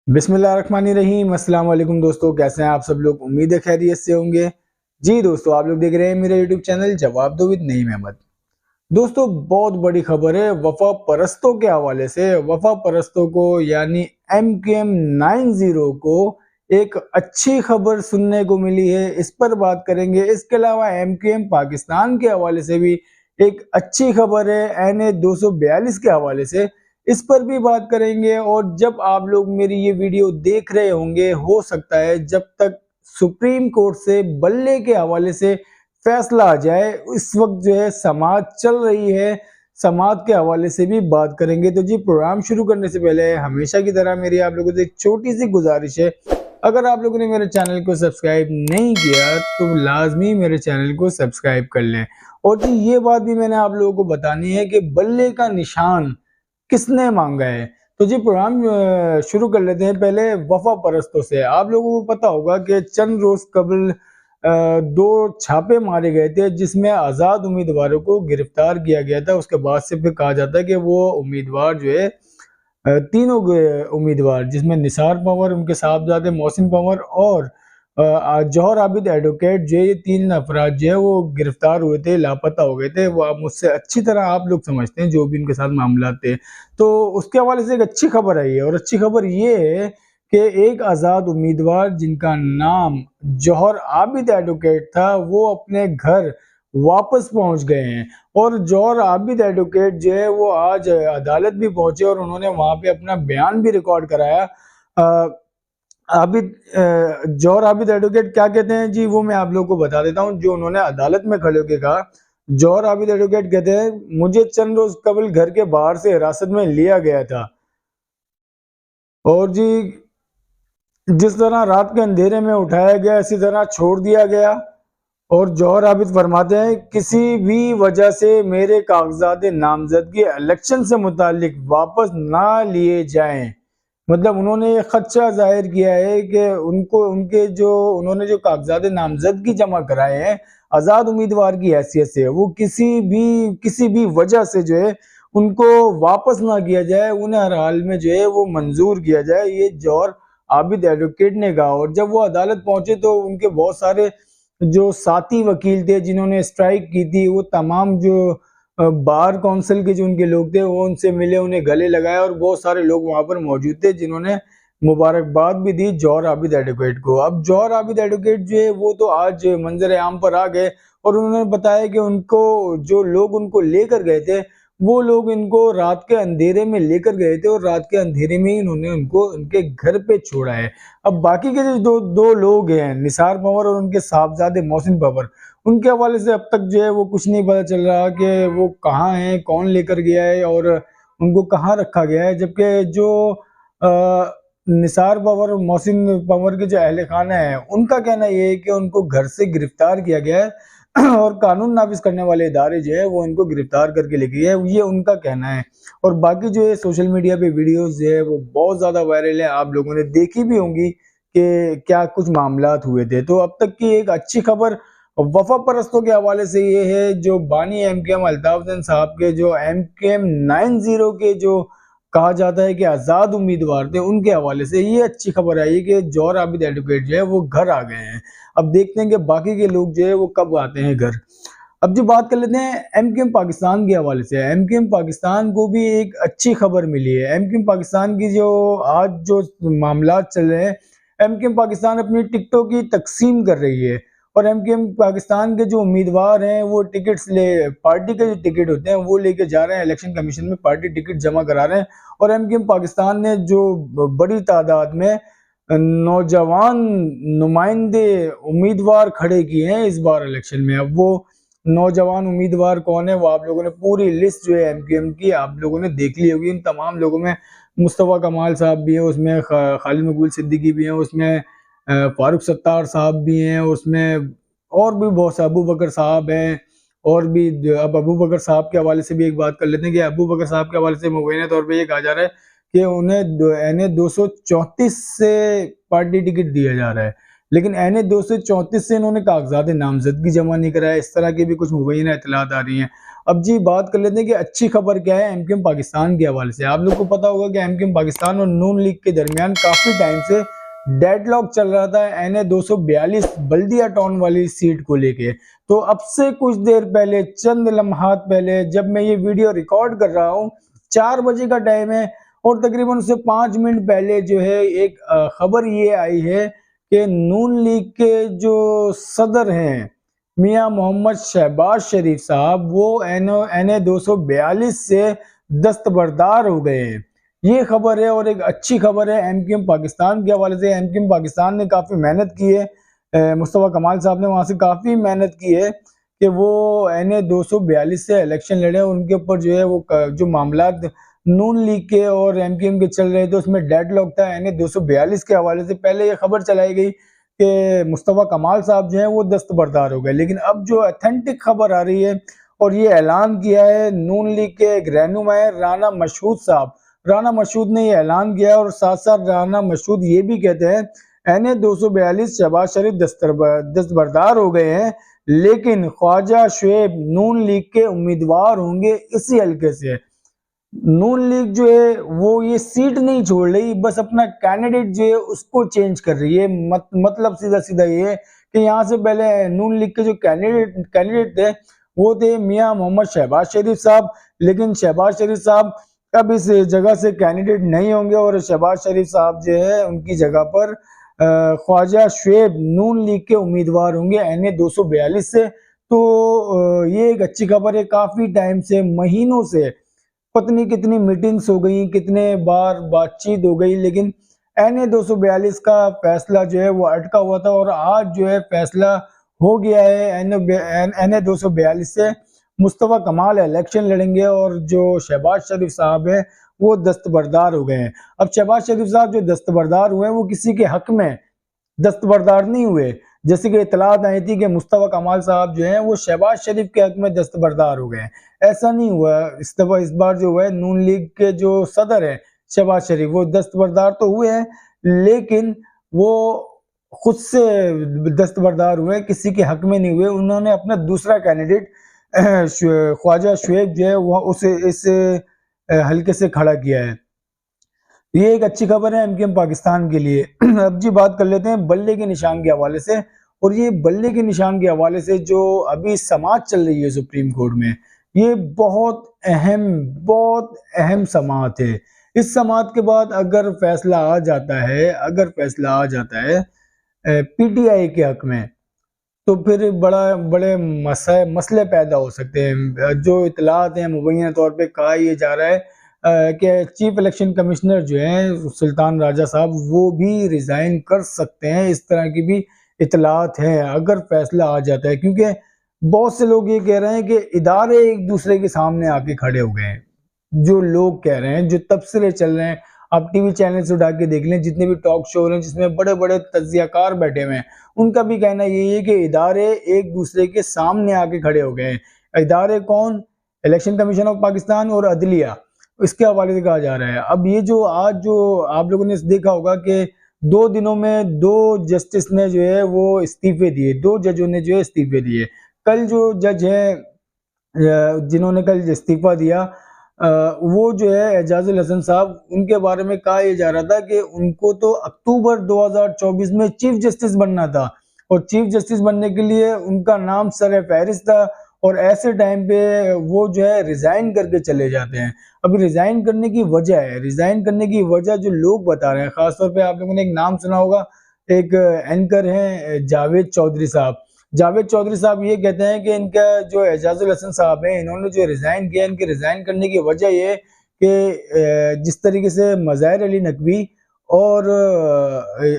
बिस्मिल्लाहिर्रहमानिर्रहीम। अस्सलाम वालेकुम दोस्तों, कैसे हैं आप सब लोग। उम्मीद है खैरियत से होंगे। जी दोस्तों, आप लोग देख रहे हैं मेरा यूट्यूब चैनल जवाब दो विद नईम अहमद। दोस्तों, बहुत बड़ी खबर है वफा परस्तों के हवाले से। वफा परस्तों को यानी MKM 90 को एक अच्छी खबर सुनने को मिली है, इस पर बात करेंगे। इसके अलावा MKM पाकिस्तान के हवाले से भी एक अच्छी खबर है, NA 242 के हवाले से, इस पर भी बात करेंगे। और जब आप लोग मेरी ये वीडियो देख रहे होंगे, हो सकता है जब तक सुप्रीम कोर्ट से बल्ले के हवाले से फैसला आ जाए, इस वक्त जो है समाज चल रही है, समाज के हवाले से भी बात करेंगे। तो जी, प्रोग्राम शुरू करने से पहले हमेशा की तरह मेरी आप लोगों से एक छोटी सी गुजारिश है, अगर आप लोगों ने मेरे चैनल को सब्सक्राइब नहीं किया तो लाजमी मेरे चैनल को सब्सक्राइब कर लें। और जी, ये बात भी मैंने आप लोगों को बतानी है कि बल्ले का निशान किसने मांगा है। तो जी, प्रोग्राम शुरू कर लेते हैं। पहले वफा परस्तों से। आप लोगों को पता होगा कि चंद रोज कबल दो छापे मारे गए थे, जिसमें आज़ाद उम्मीदवारों को गिरफ्तार किया गया था। उसके बाद से फिर कहा जाता है कि वो उम्मीदवार जो है तीनों उम्मीदवार, जिसमें निसार पंवर, उनके साहबजादे मोहसिन पंवर और जौहर आबिद एडवोकेट, जो ये तीन अफराद जो है वो गिरफ्तार हुए थे, लापता हो गए थे। वो आप मुझसे अच्छी तरह आप लोग समझते हैं जो भी उनके साथ मामला थे। तो उसके हवाले से एक अच्छी खबर आई है, और अच्छी खबर ये है कि एक आज़ाद उम्मीदवार जिनका नाम जौहर आबिद एडवोकेट था, वो अपने घर वापस पहुंच गए हैं। और जौहर आबिद एडवोकेट जो है वो आज अदालत भी पहुंचे और उन्होंने वहां पे अपना बयान भी रिकॉर्ड कराया। जौहर आबिद एडवोकेट क्या कहते हैं जी, वो मैं आप लोगों को बता देता हूँ। जो उन्होंने अदालत में खड़े होकर कहा, जौहर आबिद एडवोकेट कहते हैं, मुझे चंद रोज कबल घर के बाहर से हिरासत में लिया गया था, और जी जिस तरह रात के अंधेरे में उठाया गया, इसी तरह छोड़ दिया गया। और जौहर आबिद फरमाते हैं, किसी भी वजह से मेरे कागजात नामजदगी इलेक्शन से मुतालिक वापस ना लिए जाएं। मतलब उन्होंने ये खदशा जाहिर किया है कि उनको उनके जो उन्होंने जो कागजात नामजदगी जमा कराए हैं आज़ाद उम्मीदवार की हैसियत से, वो किसी भी वजह से जो है उनको वापस ना किया जाए, उन्हें हर हाल में जो है वो मंजूर किया जाए। ये जौहर आबिद एडवोकेट ने कहा। और जब वो अदालत पहुंचे तो उनके बहुत सारे जो साथी वकील थे जिन्होंने स्ट्राइक की थी, वो तमाम जो बार काउंसिल के जो उनके लोग थे, वो उनसे मिले, उन्हें गले लगाए। और बहुत सारे लोग वहां पर मौजूद थे जिन्होंने मुबारकबाद भी दी जौहर आबिद एडवोकेट को। अब जौहर आबिद एडवोकेट जो है वो तो आज मंजर आम पर आ गए, और उन्होंने बताया कि उनको जो लोग उनको लेकर गए थे, वो लोग इनको रात के अंधेरे में लेकर गए थे, और रात के अंधेरे में ही इन्होंने उनको उनके घर पे छोड़ा है। अब बाकी के जो दो लोग हैं, निसार पंवर और उनके साहबजादे मोहसिन पंवर, उनके हवाले से अब तक जो है वो कुछ नहीं पता चल रहा कि वो कहाँ हैं, कौन लेकर गया है और उनको कहाँ रखा गया है। जबकि जो निसार पंवर और मोहसिन पंवर के जो अहले खाना है, उनका कहना ये है कि उनको घर से गिरफ्तार किया गया है और कानून नाफिज करने वाले इदारे जो है वो इनको गिरफ्तार करके लेके गए, ये उनका कहना है। और बाकी जो है सोशल मीडिया पे वीडियोस जो है वो बहुत ज्यादा वायरल है, आप लोगों ने देखी भी होंगी कि क्या कुछ मामलात हुए थे। तो अब तक की एक अच्छी खबर वफा परस्तों के हवाले से ये है, जो बानी MKM अल्ताफ हुसैन साहब के जो MKM 90 के जो कहा जाता है कि आजाद उम्मीदवार थे, उनके हवाले से ये अच्छी खबर आई है कि जौहर आबिद एडवोकेट जो है वो घर आ गए हैं। अब देखते हैं कि बाकी के लोग जो है वो कब आते हैं घर। अब जो बात कर लेते हैं MKM पाकिस्तान के हवाले से। MKM पाकिस्तान को भी एक अच्छी खबर मिली है। MKM पाकिस्तान की जो आज जो मामला चल रहे हैं, MKM पाकिस्तान अपनी टिकटों की तकसीम कर रही है, और MKM पाकिस्तान के जो उम्मीदवार हैं वो टिकट्स पार्टी के जो टिकट होते हैं वो लेके जा रहे हैं, इलेक्शन कमीशन में पार्टी टिकट जमा करा रहे हैं। और MKM पाकिस्तान ने जो बड़ी तादाद में नौजवान नुमाइंदे उम्मीदवार खड़े किए हैं इस बार इलेक्शन में। अब वो नौजवान उम्मीदवार कौन है, वो आप लोगों ने पूरी लिस्ट जो है MKM की आप लोगों ने देख ली होगी। इन तमाम लोगों में मुस्तफ़ा कमाल साहब भी हैं, उसमें खालिद मकबूल सिद्दीकी भी हैं, उसमें फारूक सत्तार साहब भी हैं, उसमें और भी बहुत से अबू बकर साहब हैं। और भी अब अबू बकर साहब के हवाले से भी एक बात कर लेते हैं कि अबू बकर साहब के हवाले से मुबैना तौर पे ये कहा जा रहा है कि उन्हें NA 234 से पार्टी टिकट दिया जा रहा है, लेकिन NA 234 से इन्होंने कागजात नामजदगी जमा नहीं कराया। इस तरह की भी कुछ मुबैना इतलात आ रही हैं। अब जी बात कर लेते हैं कि अच्छी खबर क्या है एमक्यूएम पाकिस्तान के हवाले से। आप लोग को पता होगा कि एमक्यूएम पाकिस्तान और नून लीग के दरमियान काफी टाइम से डेडलॉक चल रहा था NA 242 बल्दिया टाउन वाली सीट को लेके। तो अब से कुछ देर पहले, चंद लम्हात पहले, जब मैं ये वीडियो रिकॉर्ड कर रहा हूँ, 4 बजे का टाइम है और तकरीबन उससे 5 मिनट पहले जो है एक खबर ये आई है कि नून लीग के जो सदर हैं मियां मोहम्मद शहबाज शरीफ साहब, वो NA 242 से दस्तबरदार हो गए हैं। ये खबर है और एक अच्छी खबर है एमक्यूएम पाकिस्तान के हवाले से। एमक्यूएम पाकिस्तान ने काफी मेहनत की है, मुस्तफा कमाल साहब ने वहां से काफी मेहनत की है कि वो NA 242 से इलेक्शन लड़े। उनके ऊपर जो है वो जो मामला नून लीग के और एमक्यूएम के चल रहे थे उसमें डेडलॉक था NA 242 के हवाले से। पहले ये खबर चलाई गई कि मुस्तफा कमाल साहब जो है वो दस्तबरदार हो गए, लेकिन अब जो ऑथेंटिक खबर आ रही है और ये ऐलान किया है नून लीग के एक रहनुमा है राना मशहूद साहब। राना मशहूद ने ये ऐलान किया और साथ साथ राना मशहूद ये भी कहते हैं NA 242 शहबाज शरीफ दस्तबरदार हो गए हैं, लेकिन ख्वाजा शुएब नून लीग के उम्मीदवार होंगे इसी हल्के से। नून लीग जो है वो ये सीट नहीं छोड़ रही, बस अपना कैंडिडेट जो है उसको चेंज कर रही है। मतलब सीधा सीधा ये है कि यहाँ से पहले नून लीग के जो कैंडिडेट थे वो थे मियां मोहम्मद शहबाज शरीफ साहब, लेकिन शहबाज शरीफ साहब अब इस जगह से कैंडिडेट नहीं होंगे और शहबाज शरीफ साहब जो है उनकी जगह पर ख्वाजा शुएब नून लीग के उम्मीदवार होंगे NA 242 से। तो ये एक अच्छी खबर है। काफी टाइम से, महीनों से पत्नी कितनी मीटिंग्स हो गई, कितने बार बातचीत हो गई, लेकिन NA 242 का फैसला जो है वो अटका हुआ था और आज जो है फैसला हो गया है। NA 242 से मुस्तफा कमाल इलेक्शन लड़ेंगे और जो शहबाज शरीफ साहब है वो दस्तबरदार हो गए हैं। अब शहबाज शरीफ साहब जो दस्तबरदार हुए हैं वो किसी के हक में दस्तबरदार नहीं हुए। जैसे कि इतलात आई थी कि मुस्तफा कमाल साहब जो हैं वो शहबाज शरीफ के हक में दस्तबरदार हो गए, ऐसा नहीं हुआ। इस बार जो हुआ है नून लीग के जो सदर है शहबाज शरीफ वो दस्तबरदार तो हुए हैं, लेकिन वो खुद से दस्तबरदार हुए, किसी के हक में नहीं हुए। उन्होंने अपना दूसरा कैंडिडेट ख्वाजा शुएब जो है वह उसे इस हल्के से खड़ा किया है। ये एक अच्छी खबर है एमक्यूएम पाकिस्तान के लिए। अब जी बात कर लेते हैं बल्ले के निशान के हवाले से। और ये बल्ले के निशान के हवाले से जो अभी समाअत चल रही है सुप्रीम कोर्ट में, ये बहुत अहम समाअत है। इस समाअत के बाद अगर फैसला आ जाता है PTI के हक में, तो फिर बड़े मसले पैदा हो सकते हैं। जो इतलात हैं मुबैना तौर पे कहा यह जा रहा है कि चीफ इलेक्शन कमिश्नर जो हैं सुल्तान राजा साहब वो भी रिजाइन कर सकते हैं। इस तरह की भी इतलात है अगर फैसला आ जाता है, क्योंकि बहुत से लोग ये कह रहे हैं कि इदारे एक दूसरे के सामने आके खड़े हो गए हैं। जो लोग कह रहे हैं, जो तबसरे चल रहे हैं, आप टीवी चैनल से उठा के देख लें, जितने भी टॉक शो हैं जिसमें बड़े बड़े तज्जियाकार बैठे हुए हैं, उनका भी कहना यही है कि इदारे एक दूसरे के सामने आके खड़े हो गए हैं। इदारे कौन? इलेक्शन कमीशन ऑफ पाकिस्तान और अदलिया, इसके हवाले से कहा जा रहा है। अब ये जो आज जो आप लोगों ने देखा होगा कि 2 दिनों में 2 जस्टिस ने जो है वो इस्तीफे दिए, 2 जजों ने जो है इस्तीफे दिए। कल जो जज है जिन्होंने कल इस्तीफा दिया वो जो है एजाजुल हसन साहब, उनके बारे में कहा यह जा रहा था कि उनको तो अक्टूबर 2024 में चीफ जस्टिस बनना था और चीफ जस्टिस बनने के लिए उनका नाम सर फहरिस्त था, और ऐसे टाइम पे वो जो है रिजाइन करके चले जाते हैं। अभी रिजाइन करने की वजह जो लोग बता रहे हैं, खासतौर पे आप लोगों ने एक नाम सुना होगा, एक एंकर हैं जावेद चौधरी साहब। जावेद चौधरी साहब ये कहते हैं कि इनका जो एजाजुल हसन साहब हैं, इन्होंने जो रिजाइन किया, इनके रिजाइन करने की वजह ये कि जिस तरीके से मज़ाहिर अली नकवी और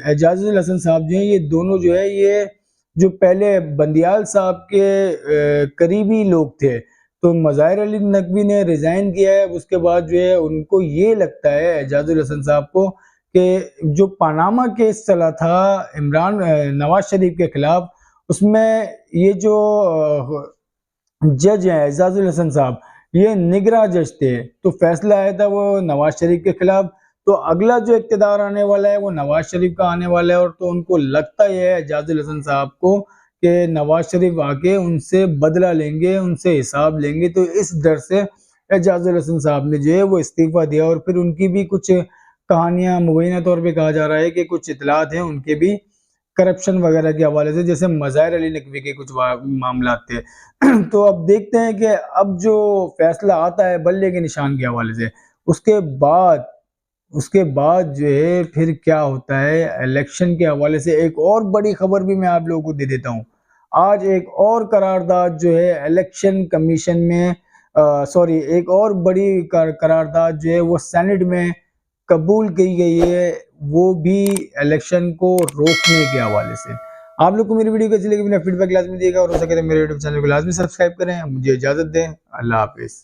एजाजुल हसन साहब जो हैं, ये दोनों जो है ये जो पहले बंदियाल साहब के करीबी लोग थे, तो मज़ाहिर अली नकवी ने रिजाइन किया है। उसके बाद जो है उनको ये लगता है एजाजुल हसन साहब को कि जो पनामा केस चला था नवाज शरीफ के खिलाफ, उसमें ये जो जज हैं एजाजुल हसन साहब, ये निगरां जज थे, तो फैसला आया था वो नवाज शरीफ के खिलाफ। तो अगला जो इक़्तिदार आने वाला है वो नवाज शरीफ का आने वाला है, और तो उनको लगता है एजाजुल हसन साहब को कि नवाज शरीफ आके उनसे बदला लेंगे, उनसे हिसाब लेंगे। तो इस डर से एजाजुल हसन साहब ने जो है वो इस्तीफा दिया। और फिर उनकी भी कुछ कहानियां मुबैना तौर पे कहा जा रहा है कि कुछ इतलात हैं उनके भी करप्शन वगैरह के हवाले से, जैसे मज़ाहिर अली नकवी के कुछ मामला थे। तो अब देखते हैं कि अब जो फैसला आता है बल्ले के निशान के हवाले से, उसके बाद उसके बाद जो है फिर क्या होता है इलेक्शन के हवाले से। एक और बड़ी खबर भी मैं आप लोगों को दे देता हूँ। आज एक और करारदाद जो है इलेक्शन कमीशन में, सॉरी, एक और बड़ी करारदाद जो है वो सेनेट में कबूल की गई है, वो भी इलेक्शन को रोकने के हवाले से। आप लोग को मेरी वीडियो कैसी लगी, मेरा फीडबैक लाजमी दिएगा और हो सके तो मेरे यूट्यूब चैनल को लाजमी सब्सक्राइब करें। मुझे इजाजत दें, अल्लाह हाफिज।